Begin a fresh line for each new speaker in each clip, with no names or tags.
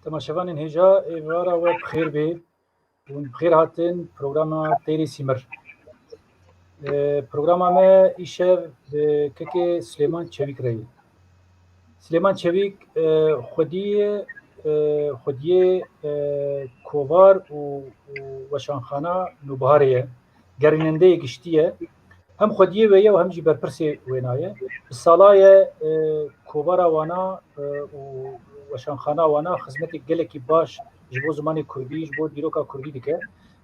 تماشاوانên hêja êvara we bixêr bê hûn bixêr hatin programa Têrê Sîmir. Programa me îşev bi kekê Silêman Çewîk re ye. Silêman Çewîk xwediyê kovar û weşanxana Nûbiharê ye, gerînendeyê giştî ye. Hem xwediyê wê ye û hem jî berpirsê wêna ye. Bi salayê kovara wana û weşanxana wana xizmetê gelekî baş ji bo zimanê Kurdî, ji bo dîroka Kurdî dike.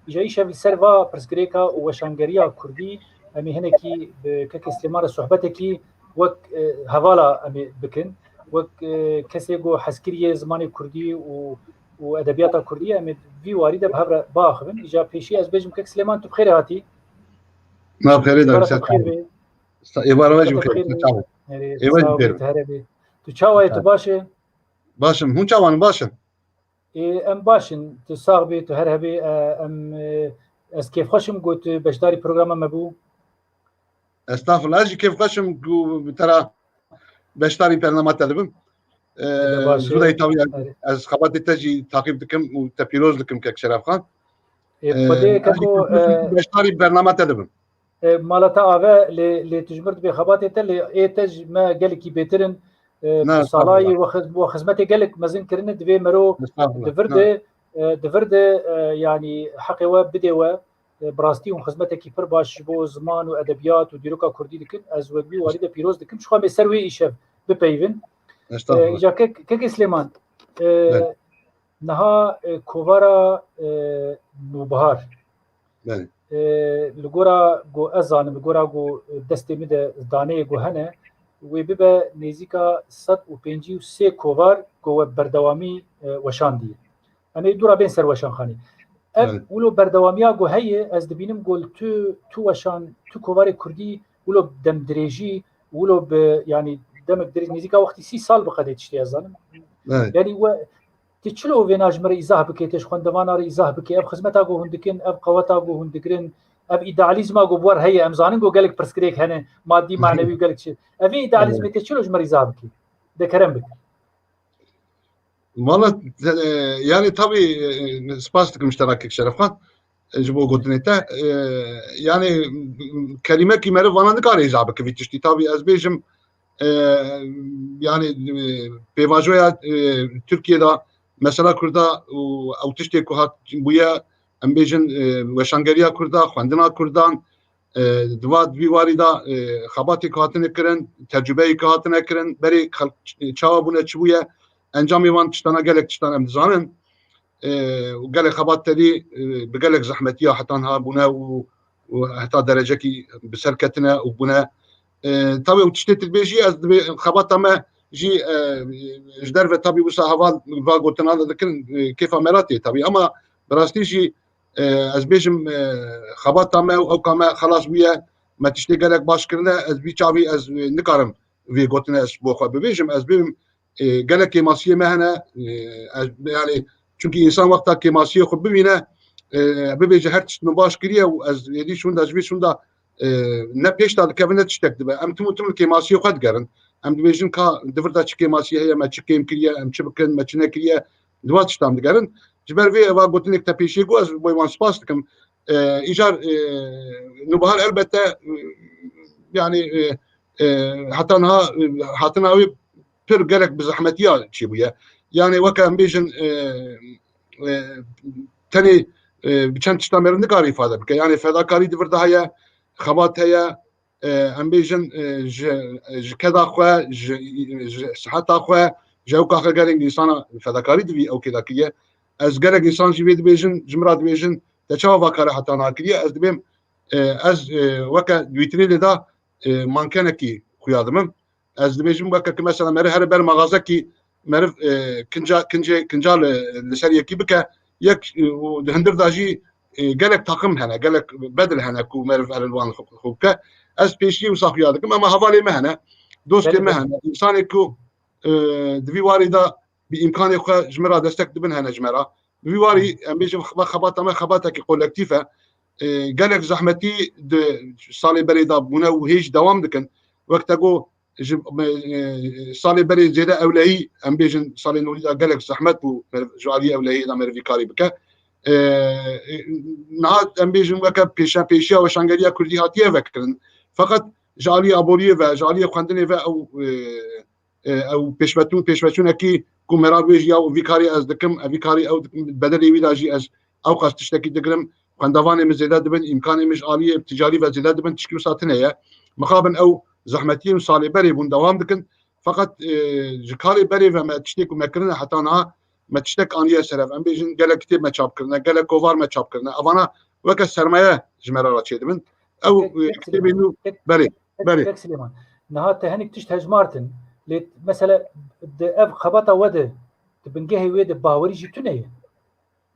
Îja îşev li ser va pirsgirêka û weşangeriya Kurdî em ê hinekî bi kekê Silêman re sohbetekî wek hevala em ê bikin. Wek kesê got hezkiriyê zimanê Kurdî û edebiyata Kurdî em ê vî warî de bi hev re biaxivin. Îja pêşî ez bêjim kek Silêman tu bixêrê hatî.
Navxêrê da êvara we jî
bixêr. Tu çawa yê tu baş e?
Başım, hûn çawan başin.
Em başin, tu sax bê, tu her hebê em ez kêfxweşim got tu beşdarî programa me bû.
Estağfurullah, ez jî kêfxweşim ku bi tera beşdarî bername te dibim. Zûdayê tawî ez xebatê te jî taqîb dikim û te pîroz dikim kek Şerefxan. Beşdarî bername te dibim.
Mala te ave lê tu ji mir dibê xebatê te lê ê te ji me gelekî bêtirin salayê we xizmetê gelek mezin kirine divê mero divir de yanî heqê we bidê we bi rastî û xizmetekî pir baş ji bo ziman û edebiyat û dîroka Kurdî dikin. Ez wekbî warî de pîroz dikim. Ji xwe bê ser wê îşev bipeyvin. Îja kekê Silêman niha kovara Nûbihar li gora got ez zanim li gora got destê min de daneyê got hene wê bibe nêzîka 153 kovar got we berdewamî weşandiye. Em ê dûra bên ser weşanxanê. Ev wilo berdewamiya got heye ez dibînim got tu weşan tu kovarê Kurdî wilo demdirêjî wilo bi yanî demek dirêj nêzîka wextî 30 sal biqedê tiştê ez zanim. Yani we ti çilo vêna ji me re îzah bike te ji xwendevana re îzah bike ev xizmeta got hûn dikin ev qeweta got hûn dikirin ev îdealîzma got war heye em zanin got gelek pirsgirêk hene maddî manevî gelek çi evê îdealîzmê te çilo ji me re îzah bike de kerem bike.
Valla yani tabii spas dikim ji te kek Şerefxan ji bo gotinê te yani kelimekî me re vana nikare îzah bike vî tiştî tabii ez bêjim yani pêvajoya Tirkiyeyê mesela Kurda û ew tiştê ku hat bûye em bêjin weşangeriya Kurda, xwendina Kurdan diva vî warî da xebatê ku hatine kirin, tecrübeyê ku hatine kirin, berê çawa bûne çi bûye encamê wan tiştana gelek tiştan em dizanin û gelek xebat terî bi gelek zehmetiya hetan habûne û heta derecekî bi ser ketine û bûne tabii ew tiştê tilbêjî ez dibê xebata me jî ji derve tabii wisa heval va gotina dikin kêfa me re tê tabii ama bi rastî jî ez bêjim xebata me û ewka me xelas bûye me tiştê gelek baş kirine ez vî çavî ez nikarim vê gotinê ez bo xwe bibêjim ez bêjim gelek kêmasiyê me hene yani çünkü insan wexta kêmasiyê xwe bibîne bibêje her tişt min baş kiriye û ez êdî şûnda ji vê şûnda ne pêş da dikevin ne tiştek dibe em tim û tim kêmasiyê xwe digerin em dibêjin ka divir da çi kêmasiyê heye me çi kêm kiriye em çi bikin me çi nekiriye diva tiştan digerin ji ber vê eva gotinê te pêşî got ez boy wan spas dikim îjar Nûbihar elbette yani heta niha hatina wê pir gelek bi zehmetiya çî bûye yani weke em bêjin tenê bi çend tiştan me re nikare îfade bike yani fedakarî divir da heye xebat heye em bêjin ji keda xwe ji siheta xwe ji ewka xwe gelek însana fedakarî divî ew kêdakiye ez gelek însan jî vê dibêjin ji min re dibêjin te çawa vakare heta nakiriye ez dibêm ez weke wîtrînê da mankenekî xuya dimim ez dibêjim wekekî mesela me re here ber maxazekî meriv kinca li ser yekî bike yek di hindir da jî gelek takım hene gelek bedil hene ku meriv erwan xwe bike ez pêşî wisa xuya dikim ama hevalê me hene dostê me hene însanê ku di vî warî da bi imkanê xwe ji min re destek dibin hene ji me re bi vî warî em bêjim xebata me xebatekî kolektif e gelek zehmetî di salê berê da bûne û hêj dewam dikin wek te got صالي بري زيدا اولهي ام بيجن صالي نولي قالك زحمت بو جوالي اولهي دا مرفي كاري بك نهاد ام بيجن وكا بيشا وشانغاليا كردي هاتيه فكرن فقط جالي ابوريه و جالي خواندني و او بيشبتون اكي كومرابيج او فيكاري از دكم فيكاري او بدلي ويلاجي از او قاس تشتكي دقرم خندواني مزيدا دبن امكاني مش عاليه تجاري و زيدا دبن تشكيل ساتنيه مخابن او زحمتي وصالي بري بون دوام دكن فقط جكاري بري وما تشتكي وما حتى انا ما تشتك انيا سرف ام بيجن قال كتاب ما تشاب كرنا قال كوفار ما تشاب كرنا افانا وك السرمايه جمره تشي دبن او كتاب انه بري
سليمان نهات هنيك تشتهج مارتن مثلا اب خبطه ود تبنجهي ويد باوري جبتنيه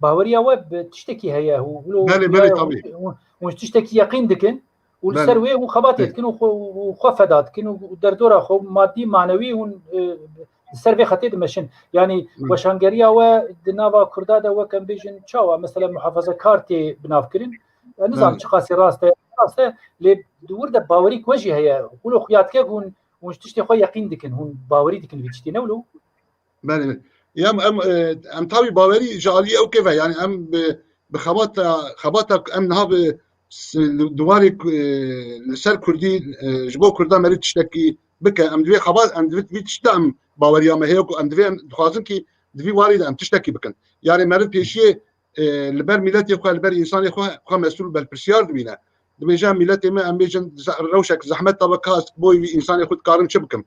باوريا وب تشتكي هيا هو
بلي طبيعي
وش تشتكي يقين دكن والسروي وخبطت كانوا وخفدات كانوا دردوره خو مادي معنوي السروي خطيت مشن يعني وشانغريا ودنابا كردادا وكان بيجن تشاوا مثلا محافظه كارتي بنافكرين نظام شخاصي راسته لي دورده باوريك وجه هيا ولو خياتك هون وش تشتي خو يقين دكن هون باوري دكن بيشتي نولو
بلي يا ام تاوي باوري جالي او كيف يعني ام خبطك ام نهاب دواري لسر كردي جبو كردا مريت تشتكي بك ام دوي خباز ام دوي تشتم باوريا ما هيك ام دوي خازن كي دوي والد ام تشتكي بكن يعني مريت بيشي البر ميلاتي خو البر انسان خو مسؤول بالبرسيار دوينا دوي جا ميلاتي ما ام بيجن روشك زحمت طبقات بوي انسان ياخذ كارن شبكم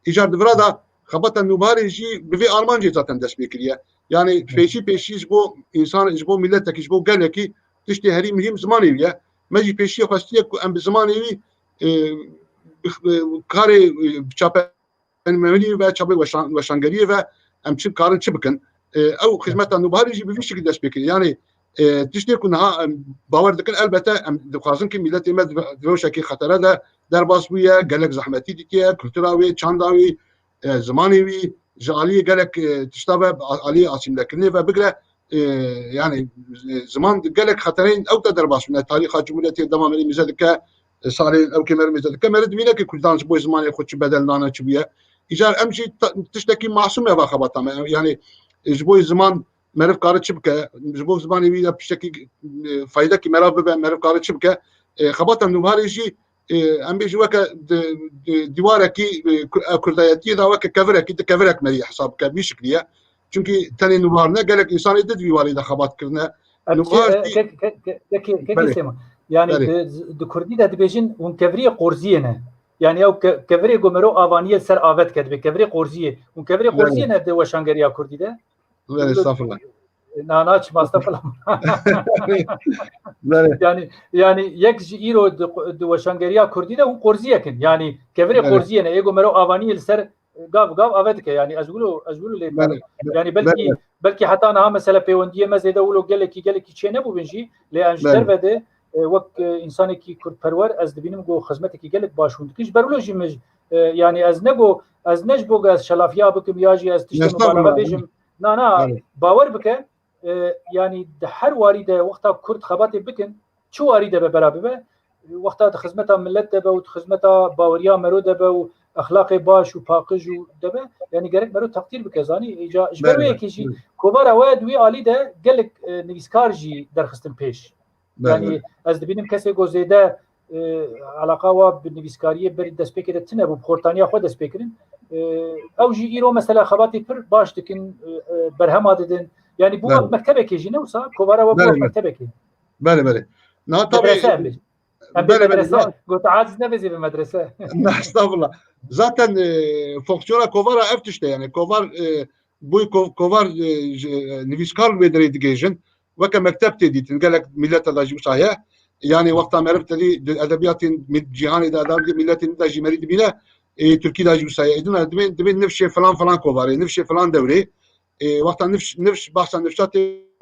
ايجار دفرادا خبط النوباري جي بفي ارمانجي زاتن دس بكريه يعني بيشي جبو انسان جبو ميلاتك جبو قالكي تشتي هري مهم زماني ويا ماجي بيشي خاصيك ام بزماني كاري بشابه المملي و شابه وشانغري و ام تشب كارن شبكن او خدمات النوباري جي بفي شكل دس بكريه يعني تشتي كنا باور دكن البته ام خاصن كي ميلاتي ما دوشكي خطر ده درباس ويا قالك زحمتي ديكي كلتراوي تشانداوي زماني وي جالي قالك تشتبه علي عاصم لكني فبقرا يعني زمان قالك خطرين او تدرباس من تاريخ جمهوريه الدمام اللي مزدك صار او كمر مزدك مرد مينك كل دانش بوي زمان ياخذ بدل انا تشبيه ايجار امشي تشتكي معصومه باخبطها يعني جبوي زمان مرف قاره شبكه جبوي زمان وي بشكل فايده كي مرف قاره شبكه خبطها من هاريجي ام بيجي وكا ديواركي كردياتي دا وكا كفرك مري حسابك بشكليه چونكي تاني نوارنا قالك انسان يدد في والده خبات كرنا
يعني دكردي دا دبيجن ون كفري قرزينه يعني او كفري غمرو اوانيه سر افت كتب كفري قرزيه ون كفري قرزينه د وشانغريا كردي ده
لا استغفر الله
ناناش ما استغفر يعني يك ايرو دو وشانغريا كردي ده قرزيه كن يعني كفري قرزيه نه يغو مرو اواني سر قاف افدك يعني ازغلو يعني بلكي حتى انا مثلا بيونديه مزيده ولو قالك شي نبو بنجي لان جربده وقت انسان کی کرد پرور از دبینم گو خدمت کی گلک باشوند کیش برولوژی مج يعني از نگو از نجبو از شلافیا بکم یاجی از تشت مبالغه بيجم نا باور بك يعني هر وارده وقتا کرد خبات بکن چو وارده به برابر وقتا خدمتا ملت ده و خدمتا باوریا مرو ده و اخلاق باش و پاکج دبه يعني گرک مرو تقدیر بکزانی ایجا اجبروی کیجی کوبارا واد وی علی ده گلک نویسکارجی درخستن پیش يعني از دبینم کسی گوزیده علاقه و بالنویسکاری بر دست بکره تنه بو خورتانیا خود دست بکرین او جی ایرو مثلا خباتی پر باش دکن برهم دادن يعني بو مكتبه كيجي نوصا كوبارا وبو مكتبه كي
بله نا طبعا
بله قلت عاجز نبزي بالمدرسه
استغفر الله ذاتا فونكسيونا كوفارا افتشته يعني كوفار بوي كوفار نويسكار بيدري ديجن وك مكتبتي دي تنقلك ملات لاجي صحيح يعني وقتها ما عرفت لي الادبيات جهاني دا ملات لاجي مريد بينا تركي لاجي صحيح دبين نفس فلان كوفاري نفس فلان دوري وقتها نفس بحث نفسات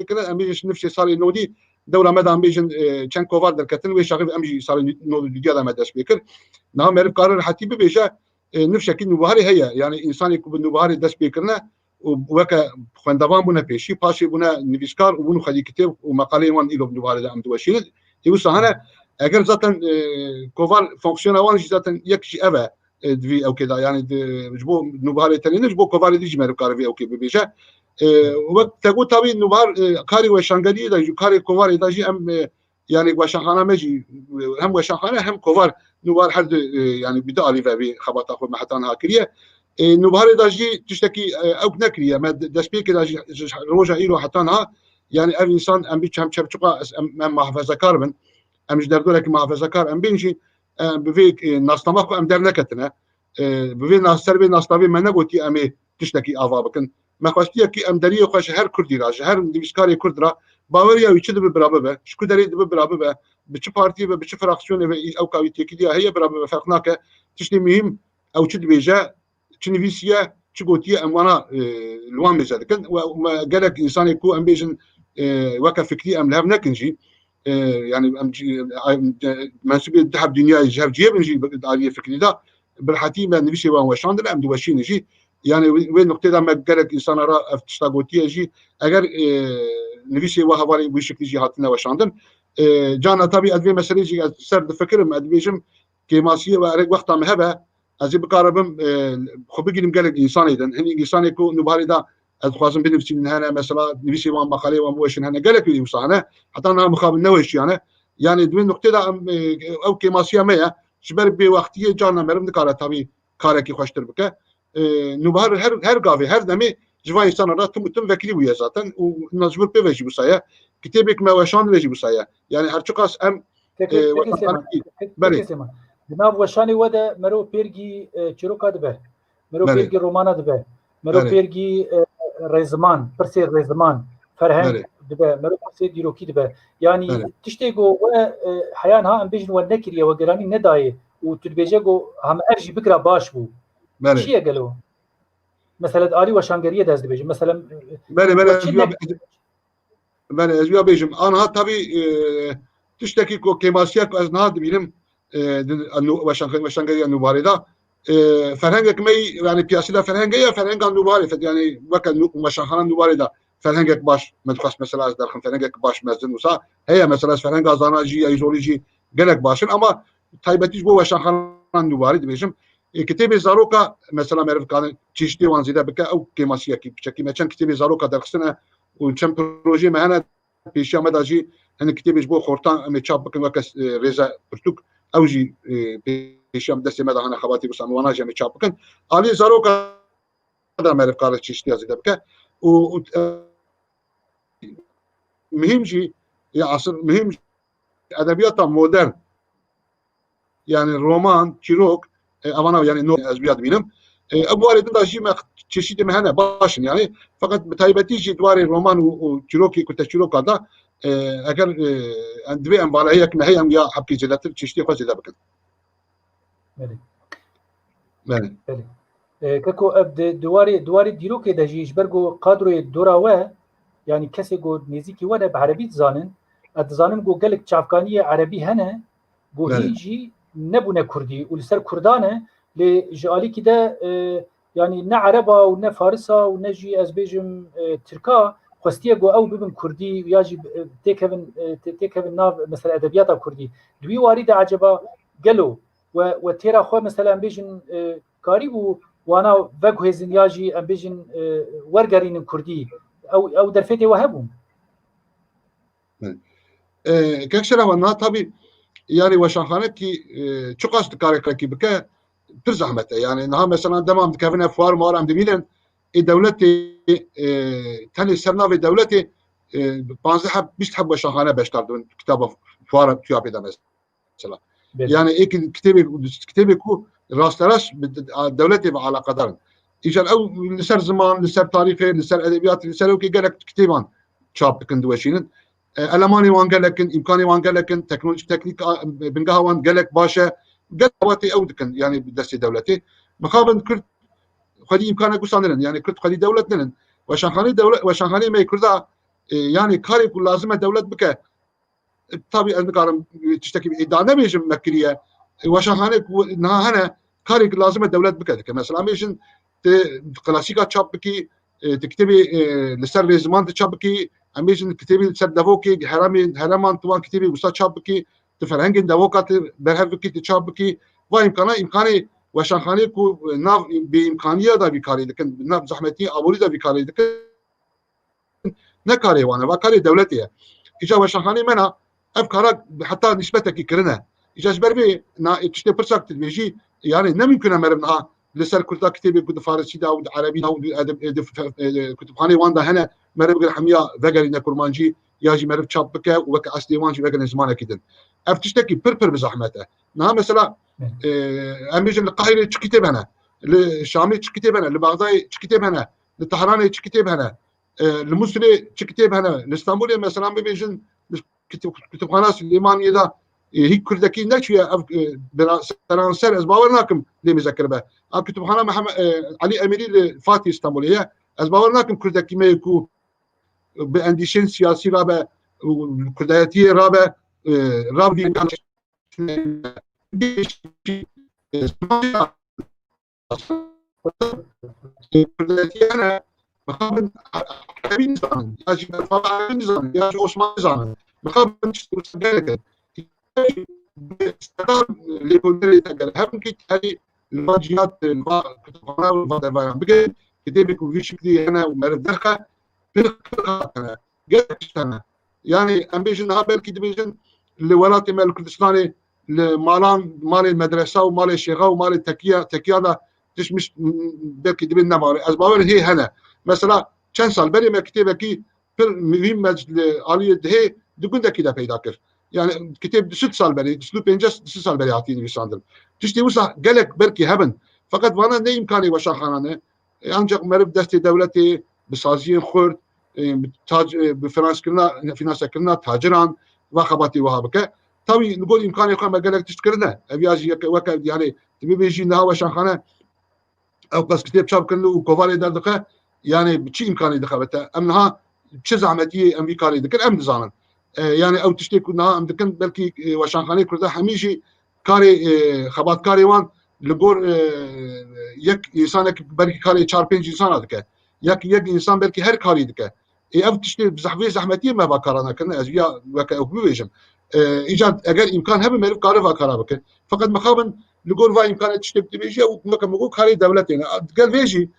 كده اميش نفس صار نودي دوره مدام بيجن كان كوفار دركتن ويشغل امجي صار نودي ديالا ما داش بكر نعم عرف قرار حتى بيجا نفس شكل نوبهاري هي يعني انسان يكون نوبهاري داش بكرنا وكا خندوان بنا بيشي باشي بنا نفسكار وبنو خلي كتاب ومقالين وان إلو نوبهاري دا عمدو وشيل يوصل هنا اگر ذاتن كوفار فونكسيون وان ذاتن يكشي ابا دوی او كده يعني جبو نوبهار تنين جبو كوفار دي جمر كارفي او كي بيجا وقت تقول طبي نوبهار كاري وشانغالي دا كاري كوفار دا جي ام يعني وشانخانه مجي هم وشانخانه هم كوفار نوبهار حد يعني بدا علي في خبط اخو محتان هاكريه نوبهار دا جي تشتكي او نكريه ما دسبيك دا جي روجا ايرو حتانها يعني انسان ام بيچ هم چبچقا ام محافظه كاربن ام جدردو لك محافظه كار ام بينجي بفيك ناستماكو ام در نكتنا بفي ناستربي ناستبي ما نقولتي امي تشتكي افا بكن ما خواستي كي ام دري خوش هر كردي راج هر ديسكاري كردرا باوريا يچد برابه شكو دري برابه بچ بارتي بچ فراكسيون او كاويتي دي هي برابه فرقناك تشتي مهم او تشد بيجا تشنفيسيا تشغوتي ام وانا لوان مزاد كن وما قالك انسان يكون ام بيجن وقف فكري ام لهب نكنجي يعني منسوب الذهب دنيا يجهب جيب نجي عليه فكري ده بالحتي ما نبيش وان وشان ده ام دوشي نجي يعني وين نقطه ده ما قالك انسان را افتشتاغوتي يجي اگر نبيش وهواري بشكل جي هاتنا وشان ده جانا طبي ادوي مسألة جي سرد فكر ما ادويجم كيماسيه وارق وقت مهبه ازي بقاربم خبي قلم قالك انسان اذا هني انسان يكون نبهاري ده ادخوازم بنفسي من هنا مثلا نبيش وان مقالي وان وشن هنا قالك يوصانا حتى انا مخابل نوش يعني دوين نقطه ده او كيماسيه ما شبر بوقتيه جانا مرم دكاره طبي كاركي خوشتر بك نبهار هر قافي هر دمي جوان انسان را تم فكري ويا ذاتا ونجبر بيجي بوسايا كتابك ما وشان بيجي بوسايا يعني هرچقاس ام
بله جناب وشانی وده مرو پیرگی چروکا دبه مرو پیرگی رومانا دبه مرو پیرگی رزمان پرسی رزمان فرهنگ دبه مرو پرسی دیروکی دبه يعني تشتيقو حيان ها ام بيجن ونكريه وقراني نداي وتربيجيقو هم ارجي بكره باش بو شي قالوا مثلا آلي وشانغريه داز دبيجي مثلا
بله ازویا بيجم انا طبي تشتكي كو كيماسياك از نهاد بينم وشانغريه نوباريدا فرهنگك مي يعني بياسيلا فرهنگيه فرهنگ نوباري يعني وكان وشانخانه نوباريدا فرهنگك باش مدخص مثلا از داخل فرهنگك باش مزن وسا هي مثلا فرهنگ ازاناجي ايزولوجي قالك باشن اما تايبتيش بو وشانخانه نوباري دبيجم كتاب زاروكا مثلا معرف كان تشتي وان زيدا بك او كيماسيا كي بشكي ما كان كتاب زاروكا درسنا وكم بروجي معنا بيشا مداجي ان كتاب بو خورتان ام تشاب بك وكس ريزا برتوك اوجي بيشا مدسي مدا انا خباتي بس وانا جا تشاب بك علي زاروكا هذا معرف قال تشتي زيدا بك و مهم جي يا عصر مهم ادبيات مودرن يعني الرومان تشيروك اوانا يعني نوع ازبيات بينهم ابواري دا شيء ما تشيد مهنا باشن يعني فقط بتايبتيجي دواري رومان وتشيروكي كنت تشيروك هذا اگر اندبي ام بالا هيك ما هي ام يا حبكي جلات تشتي فازي دبك
مالي كاكو ابد دواري ديروكي دجيج برغو قادرو دوراوا يعني كسي جو نيزيكي وانا بعربي تزانن اتزانن جو قالك تشافكانيه عربي هنا جو هيجي نبونه كردي ولسر كردانه لجالي كده يعني نا عربا ونا فارسا ونجي ازبيجم تركا خستيه جو او ببن كردي وياجي تيكفن ناف مثلا ادبيات كردي دوي وارد عجبا قالوا وتيرا خو مثلا بيجن قريب وانا فغ هزن ياجي ام بيجن ورغرين كردي او درفتي وهبهم
كاكشرا وانا طبي يعني وشانخانتي چقاس كاركركي بك ترزحمته يعني انها مثلا دمام كافنا فوار مار ام دميلن دولتي تاني سرنا في دولتي بانزحب مش تحب وشانخانه باشتردون كتاب فوار تيابي ده مثلا يعني ايه كتابي كو راستراش دولتي على قدر اجى او لسر زمان لسر تاريخي لسر ادبيات لسر وكي قالك كتابان شاب كندوشين الماني وان قال لك امكاني وان قال لك تكنولوجي تكنيك بنقها وان قال لك باشا قلواتي او دكن يعني بدرس دولتي مخابن كرد خدي امكانك وصانلن يعني كرد خدي دولتنا وشانخاني دوله وشانخاني ما يكردا يعني كاري كل لازمه دوله بك طبيعي المقارن تشتكي ادانه بيجم مكريه وشانخاني انها هنا كاري لازمه دوله بك مثلا ميشن كلاسيكا تشابكي تكتبي لسر زمان تشابكي اميجن كتابي لسر دافوكي هرمان توان كتابي وسا تشابكي تفرهنج دافوكا برهفكي تشابكي وامكاني وشانخانه کو ناف بامکانیه دا بیکاری دکن ناف زحمتی ابوری دا بیکاری دکن نکاری وانه و کاری دولتیه ایجا وشانخانه منا افکارا حتی نسبتك كرنا اجاز بربي تشتي برسك تبيجي يعني نم يمكن مرمنا لسر كلتا كتابي كنت فارسي دا عربي دا كتبخانه واندا هنا مرب الحميه فقرنا كرمانجي ياجي مرب تشابكه وك اسديوانجي فقرنا زمانه كده افتشتكي بربر بزحمته نها مثلا اميجن القاهره كتاب هنا للشامي كتاب هنا لبغداد كتاب هنا للطهراني كتاب هنا المصري كتاب هنا لاسطنبول مثلا بيجن كتبخانه سليمانيه دا هي كردكي نشويه سرانسر از باورناكم لي مذكر به كتبخانه محمد علي اميري الفاتي اسطنبوليه از باورناكم كردكي ما يكون بانديشن سياسي رابع كردياتي رابع رابع كردياتي انا مقابل عربي نظام ياجي عربي نظام ياجي عثماني نظام مقابل تشتغل استقرار لكل تقدر هم كي هذه الواجهات كتبنا والفضل بقى كتابك وفي شكلي انا ومعرف دخل انا قلت انا يعني امبيشن هابل كي ديفيجن لولاتي مال كردستاني لمالان مال المدرسه ومال الشيخه ومال التكيا تش مش بلكي دبنا مال اسباب هي هنا مثلا كان سال بري ما كتابك مهم مجد علي هي دكون كده پیدا كر يعني كتاب 6 سال بري 6 سال بري عطيني بيساندر تشتي وصح قالك بركي هبن فقط وانا نه امكاني وشاخانه انجق مرب دستي دولتي بسازين خرد بتاج بفرنسا كنا تاجران وخباتي وهابك توي نقول امكاني يقام قالك تشكرنا ابياجي وك يعني تبي بيجي نها وشاخانه او بس كتاب شاب كله كوفالي دردقه يعني بشي امكاني دخلت امنها بشي زعمتي امريكاني دكن ام زانن يعني او تشتي كنا ام دكن بلكي وشانخاني كرده هميشي كاري خبات كاري وان لغور يك انسانك بلكي كاري 4 5 انسان دك يك انسان بلكي هر كاري دك او تشتي بزحفي زحمتي ما بكرنا كنا ازيا وك بيجم ايجاد اگر امكان هم ملف كاري وكارا بك فقط مخابن لغور فا امكانات تشتي بيجي او مكو كاري دولتنا قال فيجي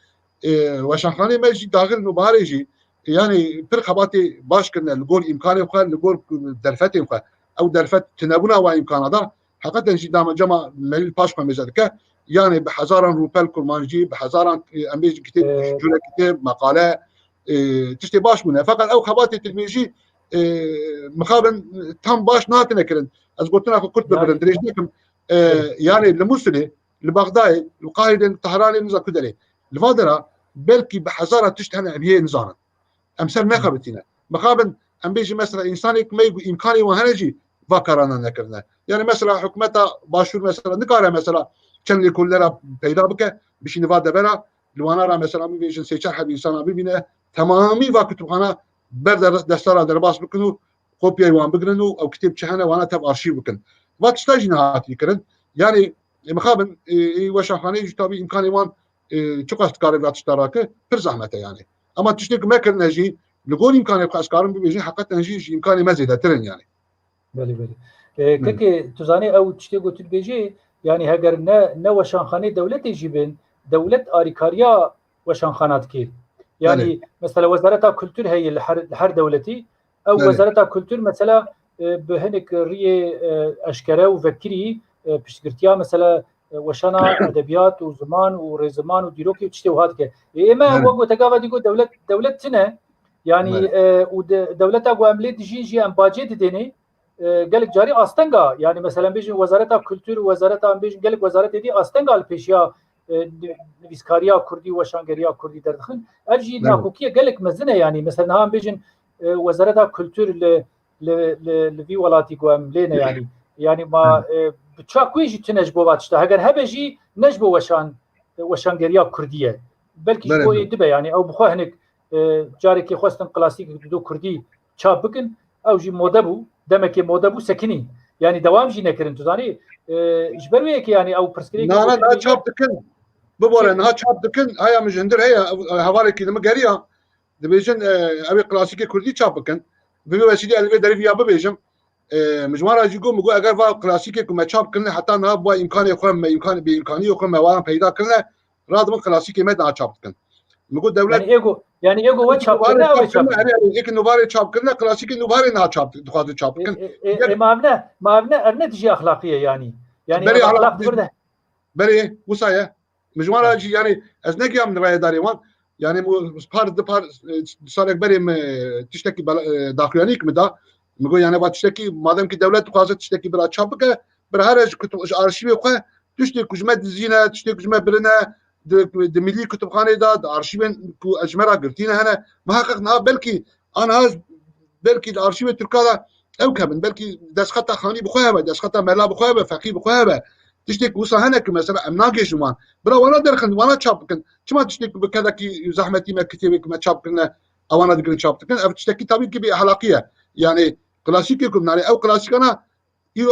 وشانخاني ما يجي داخل نباريجي يعني پر خباتي باش كنا لقول امكاني وقال لقول درفتي وقال او درفت تنابنا وامكان هذا حقيقه نجي دام جمع مليل باش ما مزدك يعني بحزارا روبال كرمانجي بحزارا امبيج كتاب كتاب مقاله تشتي باش منها فقط او خباتي تلميجي مقابل تم باش ناتنا كرن از قلت لك كنت برندريج لكم يعني المسلي لبغداد القاهره الطهراني نزا كدري الفادره بلكي بحزاره تشتهنا ابيه نزانا امثال ما خبتينا مقابل ام بيجي مثلا انسانك ما يقول امكاني وهنجي فكرنا نكرنا يعني مثلا حكومتها باشور مثلا نقارا مثلا كان اللي كلنا پیدا بك بشي نفاده برا لوانا مثلا بيجي سيچار حد انسان ببينه تمامي وقتخانه بر دستار درباس بكنو كوبيا وان بقرنو او كتاب شحنه وانا تب ارشيف بكن وقت تاجنات يكرن يعني مقابل وشاخاني جتابي امكاني وان چقدر کاری وقت اشتراکه پر زحمته يعني اما تشتك ما كنا نجي نقول امكان يبقى اشكارهم بيجي حقا نجي امكاني ما زيد ترن يعني
بله كي تزاني او تشتي قلت بيجي يعني هاجر نا وشانخانه دولت يجيبن دولت اريكاريا وشانخانات كي يعني مثلا وزاره الكلتور هي الحر دولتي او وزاره الكلتور مثلا بهنك ري اشكره وفكري بشكرتيا مثلا وشنا ادبيات وزمان ورزمان وديروكي وتشتي وهذا اما وقت تقاعد يقول دولتنا يعني ودولتها قاملت جي ام باجيت ديني قالك جاري استنغا يعني مثلا بيجي وزاره الكلتور وزاره بيجي قالك وزاره دي استنغا البيشيا نفيسكاريا كردي وشانغريا كردي دردخن ارجي ناكوكيه قالك مزنه يعني مثلا هم بيجي وزاره الكلتور لفي ولاتي قاملينا يعني ما بتشاكويجي تنجبو باتشتا هاجر هبجي نجبو وشانغريا كرديه بلكي بو يدبه يعني او بخو هنك جاري كي خوستن كلاسيك دو كردي تشابكن او جي مودبو دمك مودبو سكني يعني دوام جي نكرن تزاني اجبرويك يعني او برسكريك
لا تشابكن ببور انها تشابكن هيا مجندر هي هواري كي مغاريا دبيجن ابي كلاسيك كردي تشابكن بيبي سيدي الفي دريفيا ببيجم مجوارا جيكو مگو اگر وا کلاسیک کو مچاب کرنه حتی نه با امکان خو امکان به امکانی خو موان پیدا کرنه راد من کلاسیک مد چاپ کن مگو دولت
يعني ايجو و چاپ کرنه او چاپ
کرنه یک نوباره چاپ کرنه کلاسیک نوباره نه چاپ دخواد چاپ کن
ما ابنه تجي اخلاقيه يعني
بري
اخلاق برده
بري وصايه مجموعه جي يعني از نگي من راه داري وان يعني بار دبار صارك بري تشتكي داخلانيك مدا مگو يعني با تشتكي مادام كي دولت قاصد تشتكي برا چابك برا هر كتب ارشيف خو تشتكي كجمه زينه تشتكي كجمه برنا د ملي كتبخانه دا ارشيفن كو اجمرا قلتينا هنا محققنا بلكي انا بلكي الارشيف التركا او كمان بلكي دسخطه خاني بخوابه دسخطه ملا بخوابه فقيه بخوابه تشتك وصل هناك مثلا امناقي جمان برا وانا درخن وانا شابكن كما تشتك بكذا كي زحمتي ما كتبك ما شابكن او انا دقري شابكن او تشتكي طبيب كبي اخلاقيه يعني كلاسيكيكم ناري او كلاسيكنا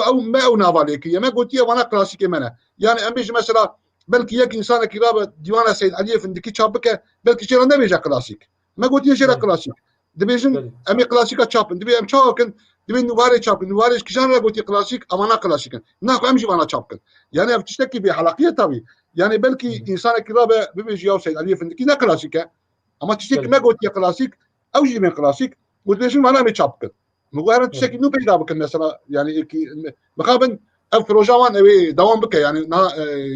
او ما او نافاليك ما قلت وانا كلاسيكي منا يعني امبيج مثلا بلكي يك انسان كرابه ديوان سيد علي فندكي شابكه بلكي شيرا نبيجا كلاسيك ما قلت يا شيرا كلاسيك دبيجن امي كلاسيكا شابن دبي ام شاكن دبي نواري شابن نواري كشان قلت كلاسيك امانا كلاسيك ناكو امشي وانا شابكن يعني بتشتكي بحلقيه طبي يعني بلكي انسان كرابه بيجي يا سيد علي فندكي نا كلاسيكا اما تشتكي ما قلت يا كلاسيك او جي من كلاسيك قلت ليش ما انا متشابكن مغير تشتكي نو بيدا بكن مثلا يعني مقابل البروجوان دوام بك يعني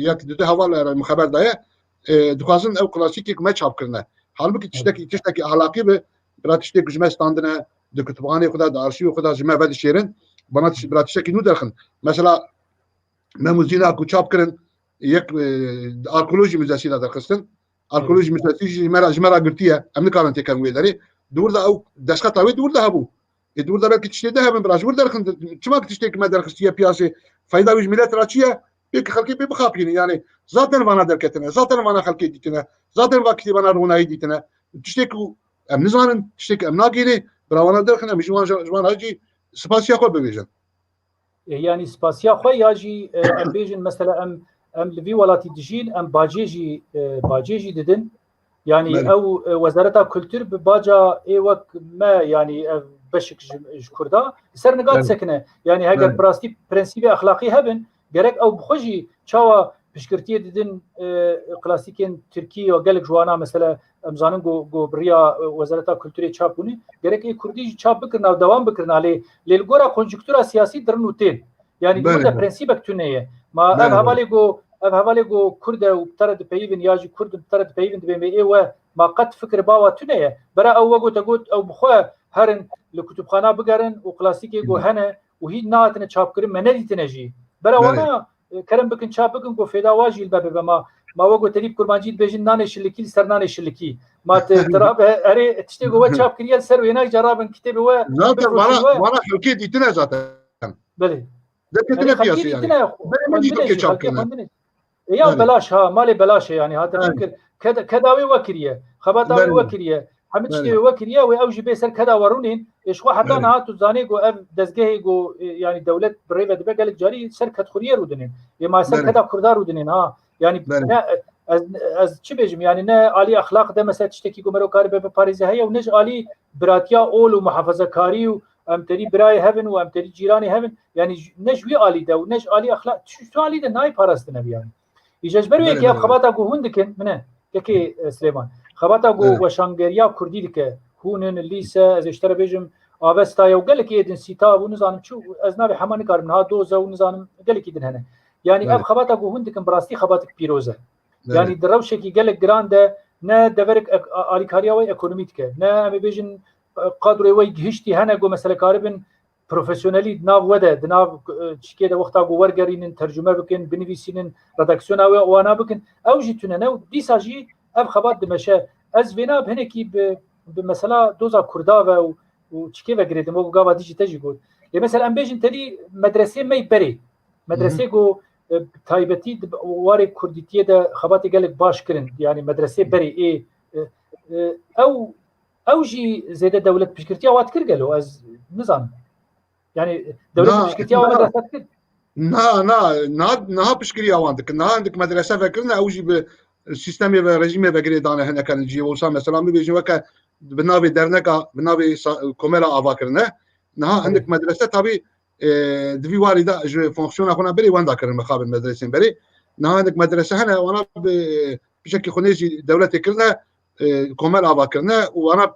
ياك دته هوا المخابر ده دخازن او كلاسيك ما شابكن halbuki tişteki ahlaki ve biraz tişteki gücme standına de kütüphane kadar da arşiv kadar cime ve şirin bana biraz tişteki nu derken mesela memuzina ku çap kırın yek arkeoloji müzesiyle derkistin arkeoloji müzesi mera gürtiye emni kalan tekan üyeleri durda o deşka tabi durda bu durda belki tişteki hemen biraz vur derken çımak tişteki me derkistiye piyasi fayda ve millet raçiye peki halkı bir bakapyını yani zaten bana derketine zaten bana halkı ditine zaten vakti bana runayı ditine tişteki em nizanın tişteki em nagini bravana derken em jwan hacı spasiya xwe bibêjin
يعني spasiya xwe ya jî em bêjin mesela em li vî welatî dijîn em bacê jî didin yani ew wezareta kultur bi baca ê wek me yani ev beşik ji Kurda ser nigat sekine yani heger rastî prensîbê exlaqî hebin gerek ew bixwe jî çawa piştgirtiye didin klasikên Tirkiye ve gelek jwana mesela em zanin got biriya wezareta kulturê çap bûnê gerek ê Kurdî jî çap bikirin ew dewam bikirin lê li gora konjüktûra siyasî dirin û tên yani de prensîbek tune ye ma ev hevalê got Kurd û bi tere dipeyivin ya jî Kurd bi tere dipeyivin dibê me ê we ma qet fikir bawa tune ye bera ew we got ew bixwe herin li kutubxana bigerin û klasikê got hene û hîn nahatine çapkirin me nedîtine jî bera wana kerem bikin çap bikin got fêda wa jî be ma we got terîb kurmancî dibêjin nanê şillikî li ser nanê şillikî ma tirab erê tiştê got we çap kiriye ser wêne carabin kitêbê we
zaten bana halkê dîtine zaten
belê
derketine piyasî yani ben mi dîtim çap kirine
ya belaş ha malê belaş yani hata fikir kedawê we kiriye xebata we kiriye hemî tiştê we kiriye wê ew jî bê ser keda werûnên êşxwe heta niha tu zanê got ev dezgehê got yani dewlet bi rêve dibe gelek carî ser kedxuriye rûdinin ê ma ser keda Kurda rûdinin ha yani ez çi bêjim yani ne alî exlaq de mesela tiştekî got mero karî be biparêze heye û ne ji alî biratiya ol û muhefazakarî û em terî birayê hevin û em terî cîranê hevin yani ne ji wî alî de û ne ji alî exlaq tu alî de nayê parastin ev yani îje ji ber wê ev xebata got hûn dikin min yekê Silêman xebata got weşangeriya Kurdî dike hûnin lîse ez ê ji te re bêjim avestaya û gelekî êdin sîta bû nizanim çû ez navê hema nikarim niha doze û nizanim gelekî din hene yani ev xebata got hûn dikin bi rastî xebatik pîroz e yani di rewşekî gelek giran de ne deverek alîkariya we ekonomî dike ne em ê bêjin qadrê we gihiştî hene got meselekaribin profesyonelî nav we de di nav çikê de wexta got wergerînin tercüme bikin binivîsînin redaksiyona we wana bikin ew jî tune ne dîsa jî ev xebat dimeşe ez vêna hinekî bi mesela doza Kurda ve û çikê vegirêdim o gava dijî te jî got lê mesela em bêjin terî medresê me berê medresê got taybetî warê Kurdîtiyê de xebatê gelek baş kirin yani medresê berê ew jî zêde dewlet piştgirtiya wat kir gelo ez nizanim yani dewlet piştgirtiya wa medrese kir
niha piştgiriya wan dikin niha hindik medrese vekirin ew jî bi sistemê ve rejimê vegirê dane hinekan cî olsa mesela min bêjin weke bi navê derneka bi navê komela avakirine niha hindik medrese tabî دوی واری دا فونکسیون خونه بری واندا کردن مخابل مدرسین بری نه عندك مدرسه هنا وانا بشكل خنيجي دولتي كلنا كومال ابا كلنا وانا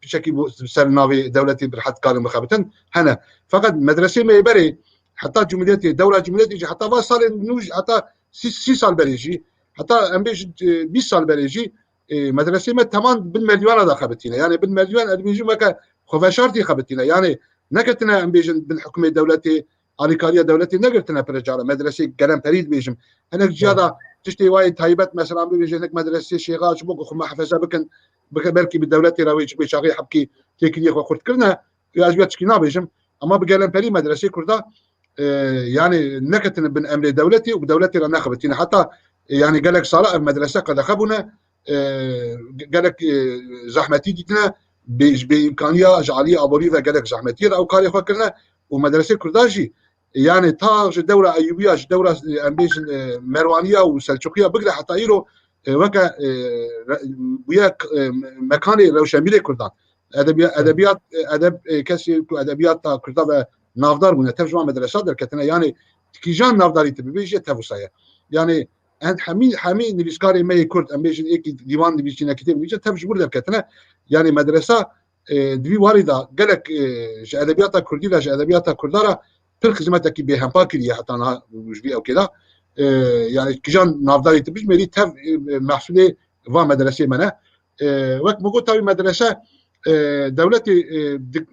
بشكل سرناوي دولتي برحت كان مخابتن هنا فقط مدرسه ما يبري حتى جمهوريتي دوله جمهوريتي حتى صار نوج حتى 6 سال بريجي حتى ام 20 سال بريجي مدرسه ما تمام بالمليون هذا خبتينا يعني بالمليون ادميجي ما خوفشارتي خبتينا يعني نكتنا ام بيجن بالحكومه دولتي عليكاريا دولتي نقرتنا برجاله مدرسه قلم فريد بيجم انا جاده تشتي وايد تايبت مثلا بيجي هناك مدرسه شيغاش بوك خما حفظه بكن بلكي بالدولتي راوي بشاغي حبكي تكنيك وقلت كلنا يا تشكينا بيجم اما بقلم فريد مدرسه كردا يعني نكتنا بن امر دولتي ودولتي رانا خبتينا حتى يعني قال لك صلاة المدرسه قد خبنا قال لك زحمتي جتنا بامكانيه جعليه ابوريفا قال لك زحمتي او كاري فكرنا ومدرسه كرداجي يعني تاج الدوله ايوبيه الدوله امبيش مروانيه وسلجوقيه بقرا حتى يرو وكا وياك مكاني لو شامله كردان ادبيات ادب كسي ادبيات كردان نافدار ونترجمه مدرسه دركتنا يعني كيجان نافداري تبيجي تفوسايا يعني عند حمي نبيسكاري ماي كرد امبيش ايكي ديوان نبيشنا كتاب بيجي تفج برد دركتنا يعني مدرسه دوی وارده گلک ادبیات کردی لاش ادبیات کردارا پر خدمتکی به هم پاکریه حتی نه وجبی او كده يعني كجان نافداري تبيش مري تف محصول و مدرسه منه وقت مگو تاوی مدرسه دولتي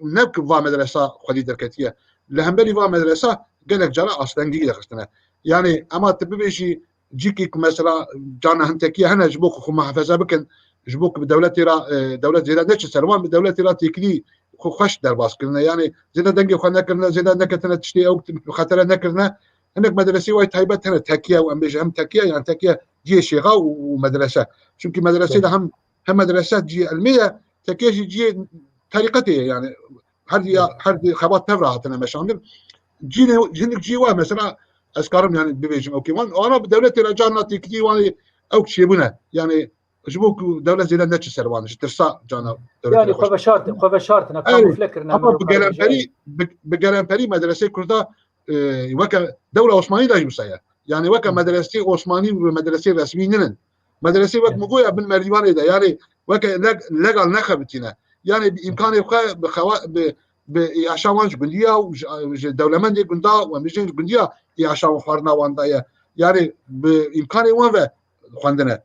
نبك و مدرسه خدي دركتيه لهمبري و مدرسه گلک جرا اصلا جديد خستنا يعني اما تبيشي جيكي مثلا جانا هنتكيه هنا جبوك خو محفظه بكن جبوك بدولتي را دولت زيادة نتش سلمان بدولتي را تكلي خوش در باس كرنا يعني زيادة دنجي خنا كرنا زيادة نكتنا تشتي أو خطر نكرنا هناك مدرسة وايد هايبات هنا تكية وأمبيج هم تكية يعني تكية جي شيغا ومدرسة شوكي مدرسة هم مدرسات جي علمية تكية جي طريقتي يعني هردي خبات تفرع تنا مشامل جي واه مثلا أسكارم يعني ببيجم أو كمان وأنا بدولتي رجعنا تكلي وأنا أو شيبنا يعني جبوك دولة زي نتش سروان ترسا جانا
يعني خوفشارت انا كان مفكرنا
بقلم بري مدرسه كردا وكا دوله عثمانيه لا يمسايا يعني وكا مدرسه عثماني ومدرسه رسميين مدرسه وك مقويه بالمريوان ده يعني وكا لقال نخبتنا يعني بامكانه بعشاوانج بنديه ودوله من جندا ومجين بنديه يعشاو خارنا واندايا يعني بامكانه وين خواندنا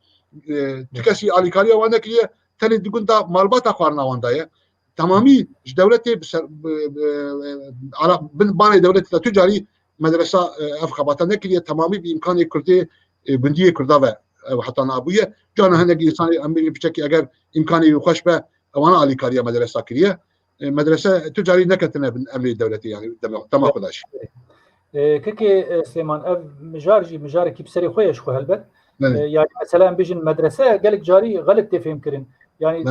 تكسي عليكاريا وانا كيه تاني تقول دا مالباتا خارنا واندايا تمامي دولتي على بني دولتي تجاري مدرسه افخباتنا كيه تمامي بامكانيه كردي بنديه كرداوه وحتى انا ابويا جانا هنا انسان امي بشكل اگر امكانيه يخش به وانا عليكاريا مدرسه كيه مدرسه تجاري نكتنا بالامر الدولتي يعني تمام خداش
كيكي سليمان اف مجاري كي بسري خويش خو هلبت يعني مثلا بيجن مدرسه قالك جاري غلط تفهم كرن يعني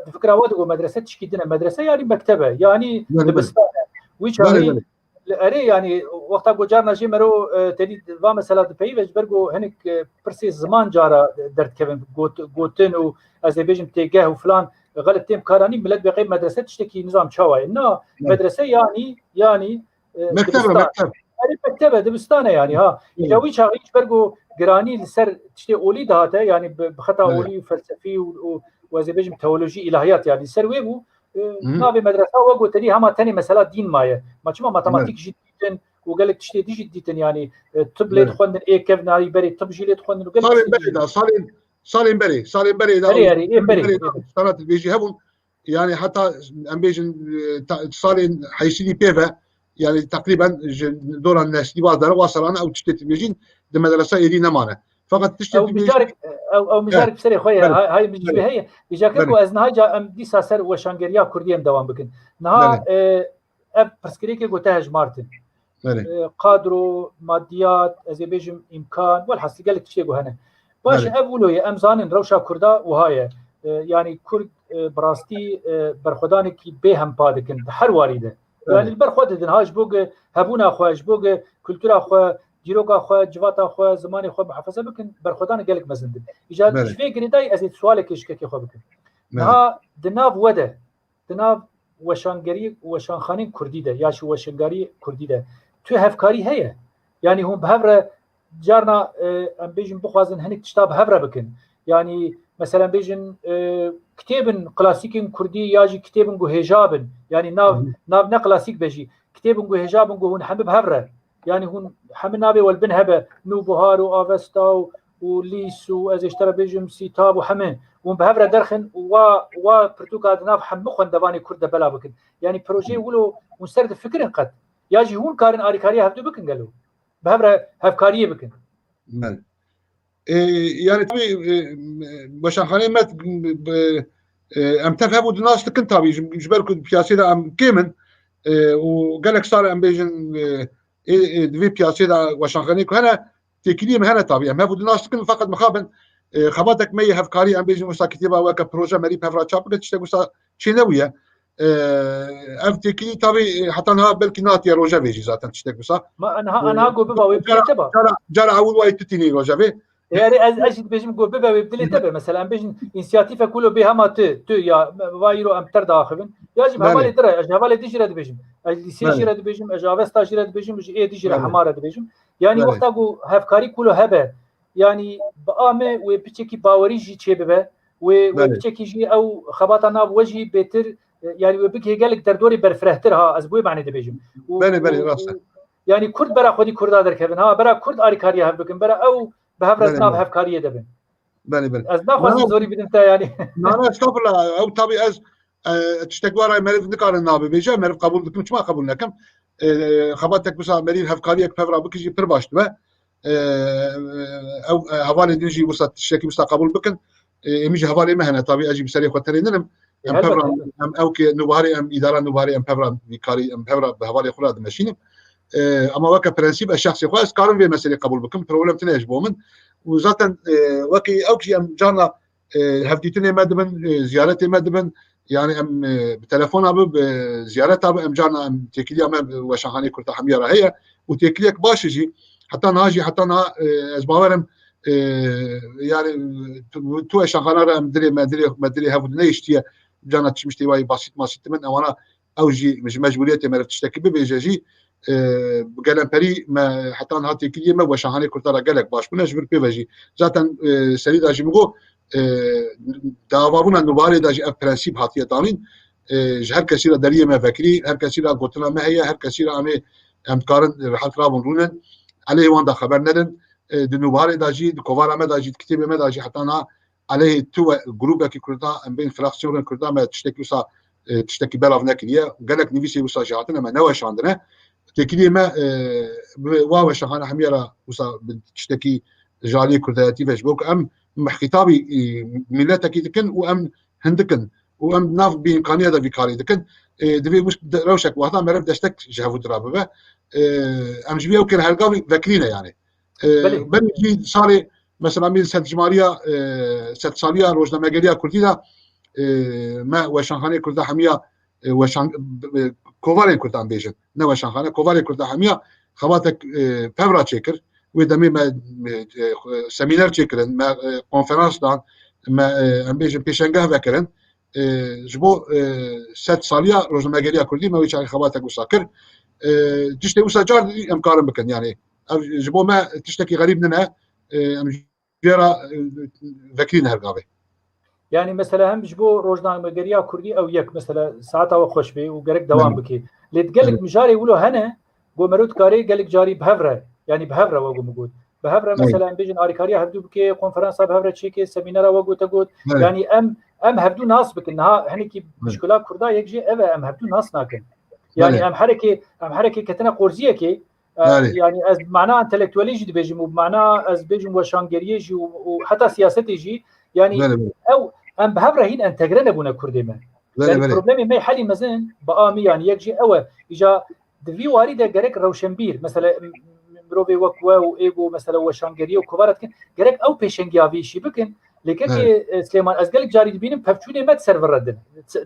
الفكره ودغو مدرسه تشكيدنا مدرسه يعني مكتبه يعني دبستانه ويشاري اري يعني وقت اقول جارنا جي مرو تدي و مثلا بيفج برغو هنك برسي زمان جارا درت كيفن جوتن و از بيجن تيجاه وفلان غلط تيم كاراني بلاد بقي مدرسه تشتكي نظام شواي انه مدرسه يعني مكتبه دبستانه يعني ها جوي شاغي برغو جراني لسر تشتي اولي دهاته يعني بخطا اولي فلسفي وزي بيجم تيولوجي الهيات يعني سر ويبو نابي مدرسه وقو تدي هما تاني مساله دين مايه ما تشما ماتماتيك جديدن وقال لك تشتي جديدن يعني طب لي تخوندن اي كيف ناري بري طب جي لي تخوندن وقال
صالين بري
بري
صارت بيجي هبون يعني حتى ام بيجن صالين حيسيني بيفا يعني تقريبا دور الناس دي واحد واصل انا او تشتت بيجين المدرسه يدي نمانه فقط تشتت
او مجارك بسري خويا هاي بيجي هي بيجاكو از نهاجا ام دي ساسر وشانغريا كرديم دوام بكن نها اب برسكريكي قوتاج مارتن قادرو ماديات از بيجم امكان والحس قال لك شيء هنا باش اولو يا امزان روشا كردا وهاي يعني كرد براستي برخداني كي بهم بادكن هر وارده يعني البرخود دنهاج بوق هبونا خواج بوق كلتورا خو جيروكا خو جواتا خو زماني خو محافظه بكن برخدان قالك مزند ايجاد شوي قريداي از سؤالك ايش كي خو بكن ها دناف وده دناف وشانگری وشانخانین کوردی ده یا شو وشنگاری کوردی ده تو هفکاری هەیە یعنی هم بهەورە جارنا ئەم بێژن بخوازن هەنێک تشتا بهەورە بکن یعنی مثلا بێژن کتێبن کلاسیکین کوردی یاژی کتێبن گوهێژابن یعنی ناو نە کلاسیک بێژی کتێبن گوهێژابن گو هون هەمە بهەورە یعنی هون هەمە نابێ وەلبن هەبە نو بوهار و ئاڤستا و لیس و ئەزێشترە بێژم سیتاب و هەمێ ون بهەورە دەرخن وا پرتوکات ناو هەمە خوێندەوانی کوردە بەلا بکن یعنی پرۆژەی ولو ون سەر فکرن قەت یاژی هون کارن ئاریکاری هەفتوو بکن گەلو بهەورە هەفکاریە بکن
يعني طبي وشانخانه مت ام تفهموا الناس تكن طبي جبركم بياسي ام كيمن وقال لك صار ام بيجن في بياسي وشانخانه هنا تكليم هنا طبي ام هبو الناس تكن فقط مخابن خباتك مي هفكاري ام بيجن وسا كتيبه وكا بروجا مري بفرا تشابك تشتغل وسا شنويه ام تكلي طبي حتى انها بلكي ناتي روجا بيجي ذاتا تشتغل وسا
ما انها جو ببا ويبتبا
جرى اول وايد تتيني روجا بي
يعني اجد بيجم جو ببا ويبدل تبع مثلا بيجن انسياتيفا كله بها ما تو يا وايرو ام تر داخبن يجب حوالي ترى حوالي ديجرد بيجم السي جرد بيجم اجابستا جرد بيجم اي ديجرا حماره بيجم يعني وقتا جو هفكاري كله هبه يعني بامه وبيتشكي باوريجي تشبه وبيتشكي جي او خبطنا بوجهي بيتر يعني وبكي قالك دردوري برفرهترها ازبوي معني دبيجم
بله راسته
يعني كرد برا خودي كردا دركبن ها برا كرد اريكاريا هبكن برا او بهبرت ناب هفكاريه دبن
بله
از ناخذ زوري بدنت يعني
انا استغفر او طبي از تشتكوا مريض نقار النابي بيجا مريض قبول لكم ما قبول لكم خباتك بس مريض هفكاريك فبرا بكجي برباشت او هوالي ديجي وسط تشتكي بس قبول بكن يمشي هوالي مهنه طبي اجي بسري خطرينم ام فبرا ام اوكي نواري ام اداره نواري ام فبرا بكاري ام فبرا بهوالي خلاد ماشيين اما وكا برنسيب الشخصي خاص كارن في مسألة قبول بكم بروبلم تناش بومن وزاتن وكي اوكي ام جانا هفديتني مدبن زيارتي مدبن يعني ام بتليفون ابو زيارتها ام جانا ام تكليا ام وشانخاني كرتا حميره هي وتكليك باشجي حتى ناجي حتى نا ازباورم يعني تو شانخانه مدري هفد نيشتي جانا تشمشتي واي بسيط من وانا اوجي مش مجبوريتي ما تشتكي بيجي قال بري ما حتى نهاتي كلمه وشانخانه كرتا قالك باش كنا جبر بيجي ذاتا سريدا جمغو داوابونا نوباري داجي برنسيب هاتيه دانين هر كثير دريه ما فكري هر كثير قلتنا ما هي هر كثير ام كارن رحلت رابون رونن عليه وان دا خبر ندن دنوباري داجي كوفارا ما داجي كتيب ما داجي حتى انا عليه تو جروب كي كرتا ام بين فراكسيون كرتا ما تشتكي وسا تشتكي بلاف نكليه قالك نيفيسي وسا جاتنا ما نواش عندنا تكليه ما واو شانخانه حميره وسا تشتكي جالي كرداتي فيسبوك ام خطابي ملتك يتكن وام هندكن وام ناف بامكانيه دا فيكاري دكن دبي مش روشك وهذا مرف دشتك جهو درابه ام جبيه وكل هالقاوي ذكرينا يعني بنجي صار مثلا من سد جماريه سد صاليه روزنامه‌گریه کردیدا ما وشانخانه کرد حمیه وشان کوواری کردان بیشن نه وشانخانه کوواری کرد حمیه خواتك فبرا تشكر ودمي ما سمينار تشكرن ما كونفرنس دان ما ام بيجن بيشنگاه وكرن جبو ست ساليه روزنامه‌گریه کردی ما ويش خواتك وساكر تشتي وساجار امكان بكن يعني جبو ما تشتكي غريب منها جرا ذكرين هالقابه
يعني مثلا هم جبو روزنامه‌گریه کردی او یک مثلا ساعته و خوش بي وگرك دوام بكي لتقلك مجاري ولو هنا قومرود كاري قالك جاري بهفره يعني بهفره وقو موجود بهفره مثلا بيجن اريكاريا هبدو بكي كونفرنس بهفره تشيكي سيمينار وقو تقول يعني ام هبدو ناس بكن ها هنيكي مشكله كردا يجي ام هبدو ناس ناكن يعني ام حركه كتنا قرزيه كي يعني از معناه انتلكتوالي جي بيجي بمعنى از بيجن وشانگري جي وحتى سياستي جي يعني او ام بهفره هين انتجرنا بونا كردما يعني البروبليم ما يحل مزن بامي يعني يجي او اجا دفي وارده جرك روشنبير مثلا مروبي وكوا وايجو مثلا وشانگري وكبارت جرك او بيشنگيافي شي بكن لكن سليمان ازقلك جاري بينم بفتوني ما سيرفر ردن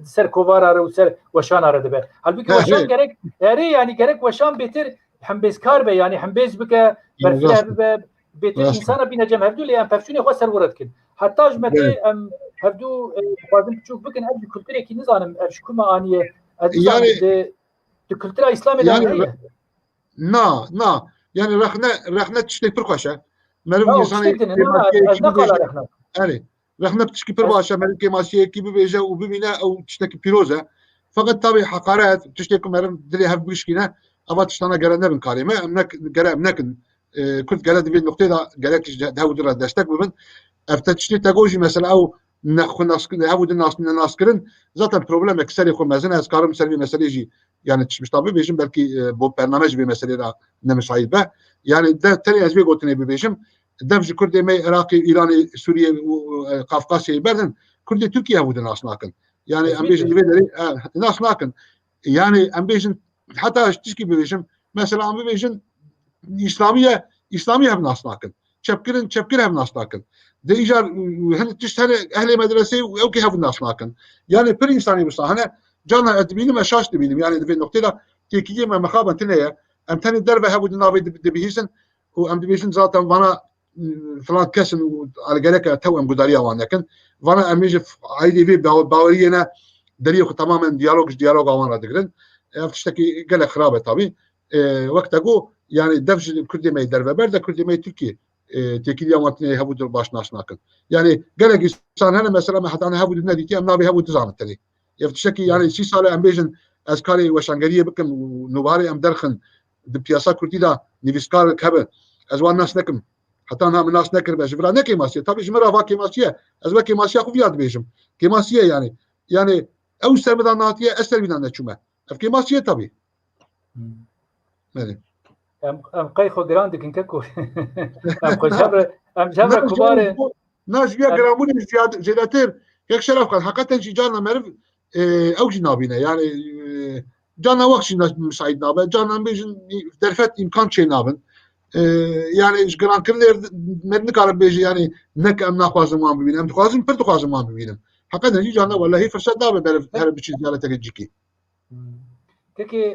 سر كوفارا رو سر وشان رد هل بك وشان جرك يعني جرك وشان بيتر حمبيز كاربه يعني حمبيز بك برفله بيتر انسان بينا جم هبدو لي ام بفتوني خو سر وردكن حتى جمتي ام هبدو لازم تشوف بكن ابي كلتري كي نظام ابش كما اني
Yani
kültüra İslam'ı
yani na yani rehne tiştek pir xweşe meriv insanê kêmasiyekî bibêje erê rehne tişkî pir baş e meriv kêmasiyekî bibêje û bibîne ew tiştekî pîroz e feqet tabii heqaret tiştek ku meriv dilê hev bişkîne eva tiştana gere nebin karê me em gere em nekin Kurd gere di vê noqtê da gelekî ji hev dira destek bibin ev te tiştê te gojî mesela ew hev di naskirin zaten problemek serê xwe mezin ez karim ser vê meselê jî yani tişmişta bibêjim belkî bo bername ji vê meselê da nemşahid be yani tenê ez vê gotinê bibêjim dev ji Kurdê me Iraqê İranê Sûriye û Kafkasyayê berdin Kurdê Tirkiye hev di nas nakin yani em bêjin vê derê nas nakin yani em bêjin heta tişkî bibêjim mesela em bibêjin İslamiye hev nas nakin çepkirin hev nas nakin de îcar hin tişt hene ehlê medresê ew kê hev nas nakin yani pir însanî wisa hene cana ez dibînim e şaş dibînim yani di vê noqtê da têkiliyê me mexaben tune ye em tenê derve hebû di navê dibihîzin û em dibêjin zaten vana falan kesin û geleke tew em gudariya wan nekin vana em ê ji aydê vê baweriyê ne deriyê xwe tamamen diyaloga wan ra digirin ev tiştekî gelek xirab e tabî wek te got yani dev ji Kurdê me derve ber de Kurdê me Tirkiye têkiliya wan tune hebû di baş nas nakin yani gelek însan hene mesela me hetane hebû di nedîtî em navê hebû dizanin tenê ev tiştekî yani sî sal em bêjin ez karê weşangeriyê bikim û nûbarê em derxin di piyasa Kurdî da nivîskarek hebe ez wan nas nekim heta na min nas nekiribe ji bira ne kêmasiye tabî ji min ra va kêmasiye ez ve kêmasiya xwe vîya dibêjim kêmasiye yani ew ser min da nehatiye ez ser wî da neçûme ev kêmasiye tabî
em qey xwe giran dikin keko em xwe kubarê
na ji vêya giranbûnê zêdetir yek şeref qat heqeten jî carna meriv ew jî nabîne yani cana wext jî müsaîd nabe cana em bêjin derfet îmkan çê nabin yani ji girankirinê me nikarim bêjî yani nek em naxwazim wan bibînim em dixwazim pir dixwazim wan bibînim heqeten jî cana wellahî firset dabe beriv her biçî ziyaretekê cikî
Kekê